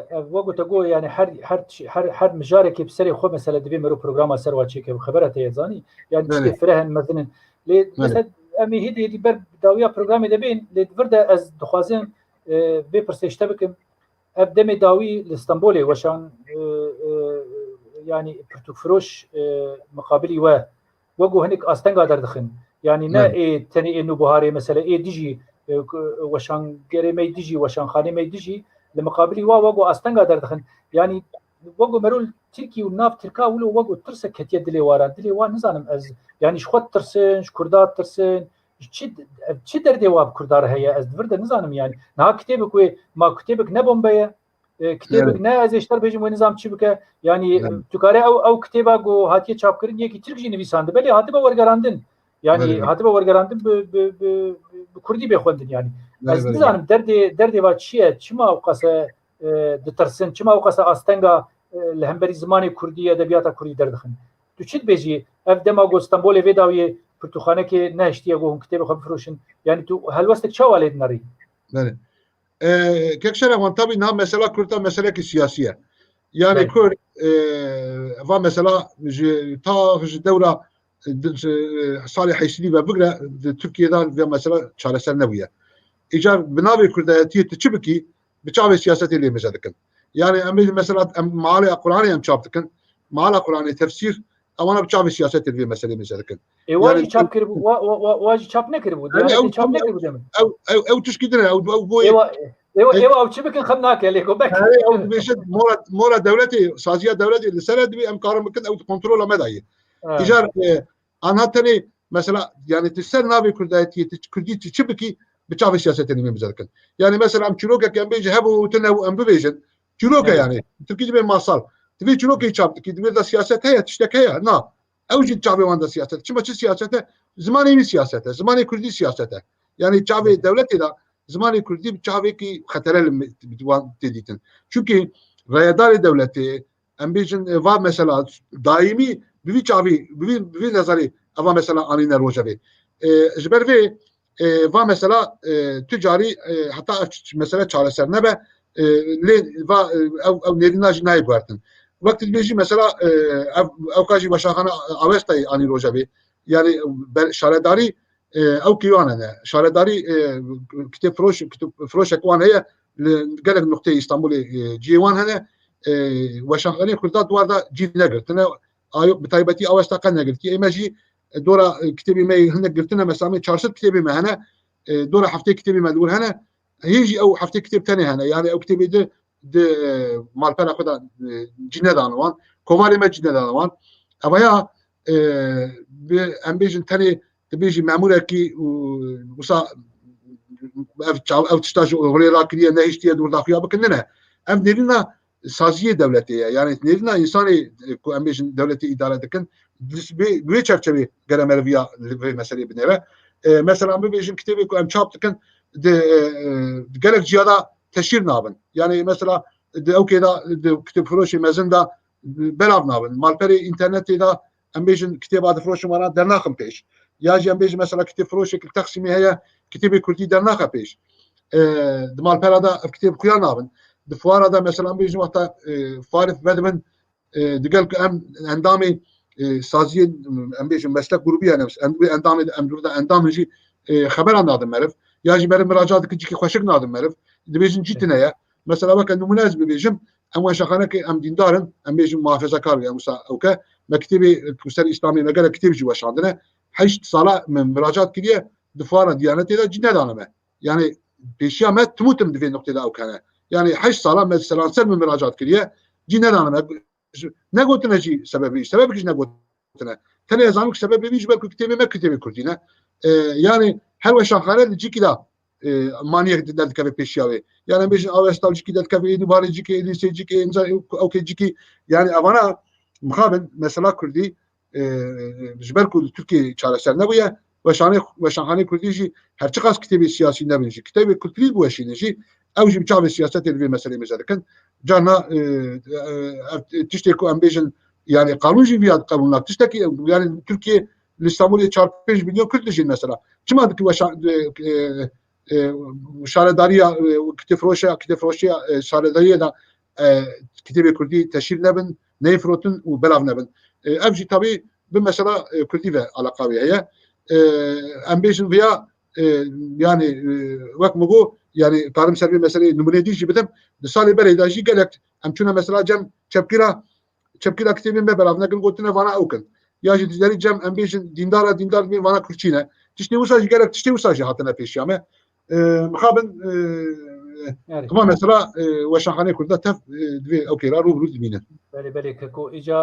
ev wek te got yani her mijarekê bi serê xwe mesela divê merû programa ser wa çêke xebera te ye zanî yani tiştê firehin mezinin lê mesela em ê hêdî ber dawiya programê de bên lê vir de ez dixwazim vê pirsê ji te bikim ev demê dawî li Stenbolê weşan yani pirtûkfiroş muqabilî we wek hinek astenga derdixin yani ne ê tenê ê nûbiharê mesela ê dijî weşangerê me dijî weşanxanê me dijî li muqabilî wa wek astenga derdixin yani wek merû Tirkiye û nav Tirka wilo wek tirsek ketiye dilê waran dilê wan nizanim ez yani ji xwe tirsin ji Kurda tirsin çi derdê wa bi Kurdar heye ez vir de nizanim yani niha kitêbek wê ma kitêbek ne bombeye kitêbek ne ez ê ji te bêjim wê nizam çi bike yani tu karî ew kitêba got hatiye çapkirin yekî Tirk jî nivîsand belê hatibe wergerandin yani hatibe wergerandin bi Kurdî bê xwendin yani ez nizanim derdê wa çi ye çima ew qase ditirsin çima ew qase astenga li hemberî zimanê Kurdî edebiyata Kurdî derdixin tu çi dibêjî ev dema got Stenbolê vê dawiyê pirtûxanekê nehiştiye got hûn kitêbê xwe bifirûşin yani tu helwestek çawa lê dinarî
kekşere wan tabî na mesela Kurda meselekî siyasiye yani Kurd va mesela ta ji dewra salê heyşîdî ve bigre Tirkiye'dan ve mesela çareser nebûye îcar bi navê Kurdayetiyê tu çi bikî bi çavê siyasetê lê mêze dikin yani em mesela malê Qur'anê em çap dikin mala Qur'anê tefsîr ewana bi çavê siyasetê vê meselê mêze dikin
wa jî çap kiribû wa jî çap nekiribû çap nekiribû demin
ew tişkî din ew boyê
ew çi bikin xem nake lê ku bek
mora devletê saziya devletê li ser dibê em karin bikin ew kontrola me dayê îcar anha tenê mesela yani tu ser navê Kurdayetiyê tu Kurdî tu çi bikî bi çavê siyasetê nîmê mêze dikin yani mesela em çîrokek em bêjî hebû tune em bibêjin çîroke yani Tirkî dibê masal divê çîrokê çap dikî divê de siyaset heye tiştek heye na ew jî çavê wan de siyaset çima çi siyasete zimanê wî siyasete zimanê Kurdî siyasete yani çavê devletê da zimanê Kurdî bi çavekî xetere li wan tê dîtin çünkü rayedarê devletê em bêjin va mesela daîmî bi vî çavî bi vî nezarî eva mesela anîne rojevê ji ber vê va mesela tu carî heta mesela çareser nebe lê va ew nêrîna jî nayê guhertin wek tu dibêjî mesela ew ka jî weşanxana Awestayê anî rojevê yani şaredarî او كيوانا شارداري كتاب فروش اكوان هي قالك نقطه اسطنبول جيوان هنا وشانخاني خرداد دواردا جي نقرتنا ايو بتايبتي او استقل نقرتي ايماجي دورا كتابي ما هنا قرتنا مسامي 400 كتابي ما هنا دورا حفتي كتابي ما دور هنا هيجي او حفتي كتاب ثاني هنا يعني او كتابي د مال بلا خدا جنة دانوان كوماري ما جنة دانوان اما يا امبيجن ثاني تبيجي معموله كي وصا او تشتاج ولي راكريه نهشتي دور داخليه بكننا ام نيرنا سازيه دولتيه يعني نيرنا انساني كو امبيجن دولتي اداره دكن بي تشرشبي قال مالفيا مساله بنيره مثلا امبيجن كتابي كو ام شاب دكن قالك جياده تشير نابن يعني مثلا او كذا كتب فروشي مازندا بلاف نابن مالبري انترنت دا امبيجن كتابات فروشي وانا درناخم بيش ياجي امبيجن مثلا كتب فروشي تقسيمي هي كتابي كردي درناخه بيش دمال بلادا كتاب كيا نابن دفوار هذا مثلا امبيجن وقت فارف بدمن دقال ام اندامي سازين امبيجن مسلك جروبيه نفس اندامي اندامي جي خبر نادم معرف ياجي بر مراجعات كجي خوشك نادم معرف دبيجن جيتنا مثلا وقت انه مناسب بيجم ام شخانك ام ديندارن ام بيجم محافظه كار يا موسى اوكا مكتبي كسر اسلامي مقاله كتب جي واش عندنا حيش صلاه من مراجعات كليه دفاره ديانتي دا جنة دانما يعني بيشيا ما تموت من في النقطه دا او كان يعني حيش صلاه مثلا سر من مراجعات كليه جنة دانما نقولت نجي سبب سبب نقولت ثاني زعمك سبب بيجي بالك كتابي ما كتابي كردينا يعني هل وش خالد تجي كده مانيك تدل كافي بيشياوي يعني بيجي او استال جي كده كافي دوباره جي كي لي سي جي كي او كي جي كي يعني انا مخابن مثلا كردي جبالكو تركي çareser نبويه وشانخاني كردي جي هر چقاس كتابي سياسي نبيجي كتابي كردي بوشي نجي او جي بچاوي سياست الفي مساله مزاركن جانا تشتكو امبيجن يعني قانون جي بياد قانونات تشتكي يعني تركيا لإسطنبول 4-5 milyon Kürt dijin mesela. Çima diki şaredariya kitefroşya şaredariya da kitebe Kürdi teşhir nebin, neyfrotun u belav nebin. Evci tabi bir mesela Kürdi ve alakavi heye. Ambejin veya yani vak mugu yani tarım servi meseleyi numune dici bidim. Sali bereydaji gelek. Amçuna mesela cem çepkira kitebin be belav nekin gotine vana okun. Ya jidleri cem ambejin dindar mi vana Kürtçine. Tişte usajı gerek tişte usajı hatına peşyame. مخابن كمان مثلا وشانخانه كرده تف دوی او كيرا روبرو دمينه
بله كو اجا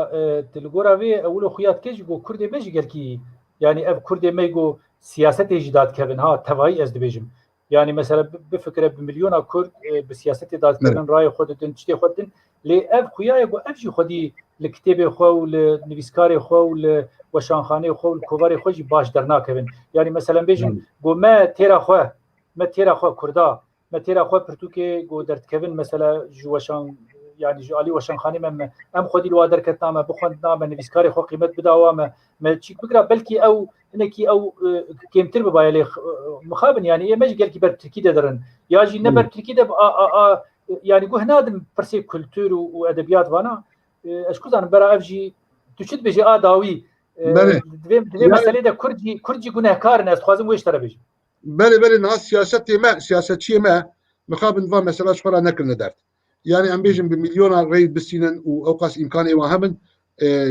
تلغورا وی اولو خيات كيج جو كرد مج گلكي يعني اف كرد ميگو سياست اجداد كبن ها توي از دبيجم يعني مثلا بفكره بمليون كرد بسياست اجداد كبن راي خودتن تشتي خودتن لي اف خويا يگو اف جي خودي لكتاب خو لنويسكار خو وشانخانه خو الكوباري خو جي باش درنا كبن يعني مثلا بيجن گو ما تيرا خو ما تيرا خو كردا ما تيرا خو برتوكي گو درت كبن مثلا جوشان يعني جو علي وشانخاني ام خودي الوادر كتنامه بخوندنامه نويسكاري خو قيمت بداوامه ما تشيك بكره بلكي او انكي او كيمتر ببايلي مخابن يعني مش قال كي بر تركي درن ياجي نبر تركي ده يعني جو هنادم برسي كولتور وادبيات وانا اشكو زان برا افجي تشد بيجي داوي دبي مساله ده كردي گناهكار ناس خوازم ويش ترى بيجي
بله ناس سياستي ما مخابن فا مثلا شخرا نكر ندرت يعني ام بيجن بمليون ري بسينن واوقاس امكاني وهمن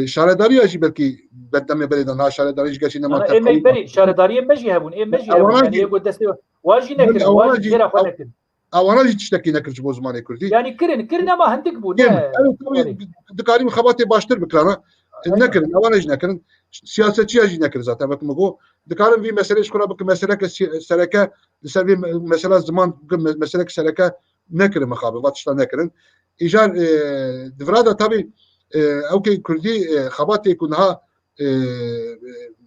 شارداري اجي بلكي بدم بلد انا شارداري اجي كشي
نما اي بري شارداري مجي هبون اي مجي هبون يعني يقول دستي واجي نكر واجي كيرا خو نكر
اوانا جي تشتكي نكر بو زماني كردي
يعني كرنا ما هندك بو
دكاري مخاباتي باشتر بكرانا نكر اوانا جي نكر سياستي اجي نكر ذات بك مغو دكارم في مساله شكرا بك مساله سركه لسبب مساله زمان مساله سركه نكر مخابه واتشتا نكرن ايجار دفرادا طبي اوكي كردي خباتي كونها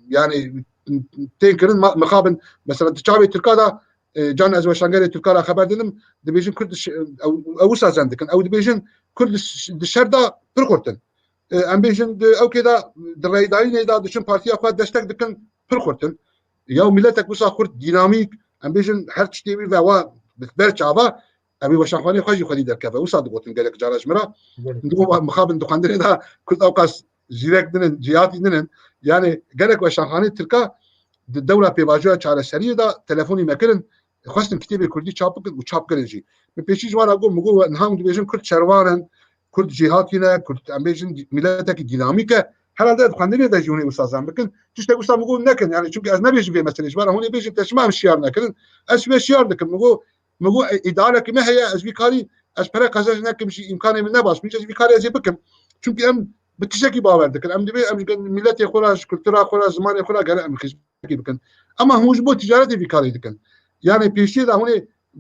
يعني تنكرن مخابن مثلا تشابي تركادا جان از وشانگری ترکا خبر دادم دبیجن کرد او سازندکن او دبیجن کرد دشردا پرخورتن ام بیجن او كده دريداي نيدا دشن بارتيا خو دشتك دكن پرخورتن یا ملتك وسا خرد ديناميك ام بیجن هر تشتي و برچابا ابي وشانخاني خوجي خدي دركبه وصاد بوتن قالك جارج مرا ندو مخابن دخاندري دا كل اوقاس جيرك دنن جياتي دنن يعني قالك وشانخاني تركا دولة بيواجهها چارەسەریە دا تلفونی مەکردن خواستن کتێبی کوردی چاپ بکن و چاپ کردن جی من پێشی جوانە گۆم مگو نهام دبێژن کورد شەروانن کورد جیهاتینە کورد ئەمبێژن میلەتێکی دیینامیکە هەرالدە خوێندنی دەژیونی وسازان بکن تشتێک وستا مگو نەکەن یعنی چونکە ئەس نەبێژم بێ مەسەلەی جوانە هەونێ بێژن تەشمام شیار نەکردن ئەس بێ شیار دەکەم مگو ئیدارەکی مە هەیە ئەس بیکاری ئەس پەرە قەزەش نەکەمشی ئیمکانی من نەباش میش ئەس بیکاری ئەزێ بکەم چونکە ئەم بتشتێکی باوەڕ دەکەن ئەم دەبێ ئەم میلەتی خۆراش کولتورا خۆرا زمانی خۆرا گەرە ئەم خزمەتی بکەن ئەمە هەمووش بۆ تیجارەتی بیکاری دەکەن یعنی پێشتێدا هەونێ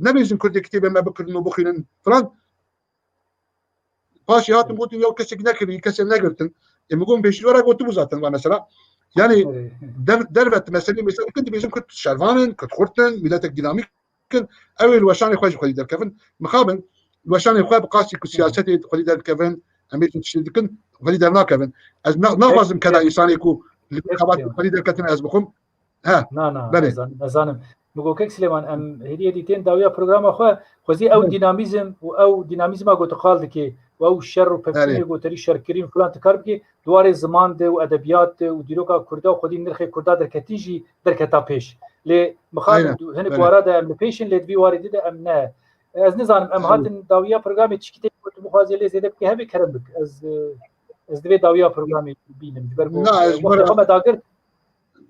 نەبێژن کوردی کتێبێ مە بکردن و بخوێنن فلان پاشی هاتم گوتن یا کەسێک نەکردی کەسێک نەگرتن ئێمە گۆم پێشی وەرە گوتم بزاتن وا مەسەلا یعنی دەربەت مەسەلەی مەسەلا کە دەبێژن کورد شەروانن کورد خورتن میلەتێک دیینامیکن ئەوێ الوەشانی خۆش خۆی دەرکەون مخابن الوەشانی خۆ بقاسی کو سیاسەتی خۆی دەرکەون ئەمێ تشتی دکن خۆی دەرناکەون ئەس ناوازم کەدا ئینسانێک و خەبات خۆی دەرکەتن ئەس بخۆم ها
نازانم مگۆکەک سلێمان ئەم هێریە دیتێن داویا پرۆگرامە خۆ خۆزی ئەو دینامیزم و ئەو دینامیزما گۆتەقال دکێ و ئەو شەڕ و پەکتنی گۆتەری شەرکردین فلان تکار بکێ دوارێ زمان دێ و ئەدەبیات و دیرۆکا کوردا و خودی نرخی کوردا دەرکەتیژی دەرکەتا پێش لێ مخابن هەنێک وارەدا ئەم لە پێشن لێ دوی واردەدا ئەم نە ئەس نزانم ئەم هاتن داویا پرۆگرامی چکتێ بخوازیێ لێ زێدە بکە هەبێ کەرم بک ئەس دەبێت داویا پرۆگرامی بینم داگر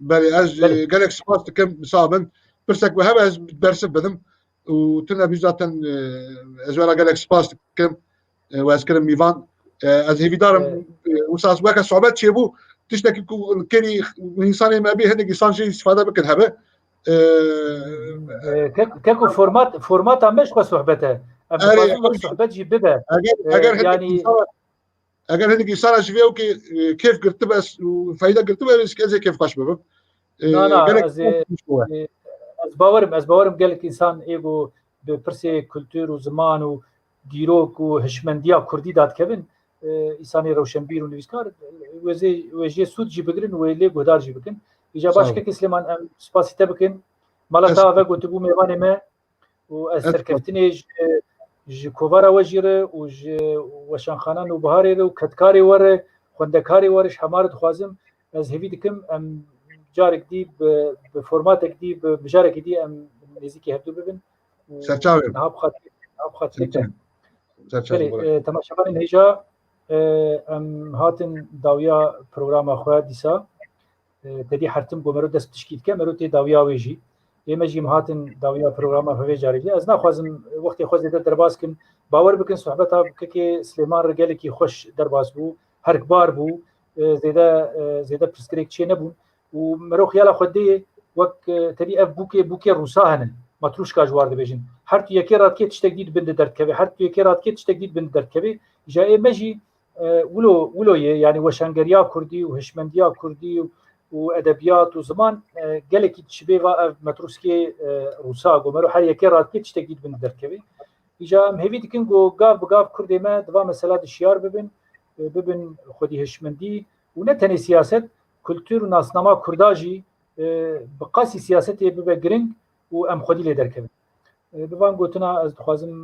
بەێ ئەس گەلێک سپاس دکەم مسابن پرسێک بە هەبە ئەس بەرسە بدەم و تونە بیزاتن ئەزوێرە گەلێک سپاس دکەم وەزکردم میوان ئەس هێویدارم وساس وەکە سوابەت چێ بوو تشتێکی کەری ئینسانی مەبێ هەندێک ئینسانژی استفادە بکرد هەبە
كاكو فورمات عم بشبه صحبته صحبتي ببه
اگر هندك يصير شويه كيف قلت بس وفايده قلت بس كذا كيف قاش بابا
لا از باورم قال لك انسان ايجو ببرسي كولتور وزمان وديروك وهشمنديا كردي دات كيفن انساني روشنبير ونويسكار وجي سود جي بقرن ويلي غدار جي بكن اجا باش كي سليمان سباسي تبكن مالتا فاغو تبو ميواني ما واستركفتني ج كوفارا وجيره وشان خانان وبهاري وكتكاري ور خوندكاري ورش حمارت خوازم از هيفي دكم ام جارك دي بفورماتك دي بجارك دي ام نزيكي هبدو ببن
سرچاوي
هاب خاطر تماشاگران هجا ام هاتن داویا پروگرام خو دیسا تدی حرتم گمرو دست تشکیل که مرو تی داویا ویجی ایمجی هاتن داویا پروگرام فوی جاری از نخوازم وقتی خوازی درباز کن باور بکن صحبت ها که سلیمان رجالی کی خوش درباز بو هر کبار بو زیاده پرسکریک چی نبود و مرو خیال خودی وقت تدی اف بوکی روسا هنن ماتروش کا جوار دبیجن هر تو یکی رات کی تشتگید بند درد کوي هر تو یکی رات کی تشتگید بند درد کوي جای مجی ولو يعني وشنگریا کردی و هشمندیا کردی و ادبیات و زمان گلکی تشبه و ماتروسکی روسا گمرو هر یکی رات کی تشتگید بند درد کوي اجا مهوی دکن گو گاف کردی ما دوا مثلا شیار ببن خودی هشمندی و نه تنی سیاست کلتور و ناسنامه کرداجی بقاسی سیاستی ببه گرنگ و ام خودی لی درکبن بوان گوتنا از خوازم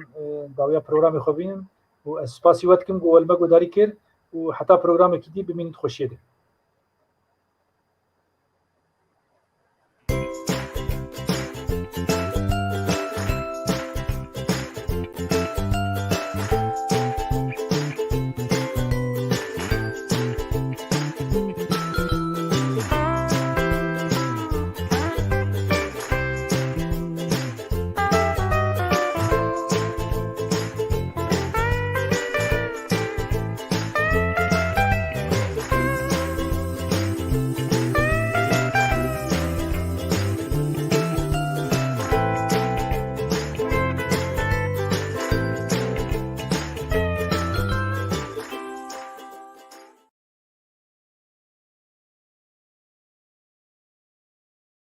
داویا پروگرام خوبینم و اسپاسی وقت کم گول مگو داری کرد و حتی پروگرام کی دی ببینید خوشیده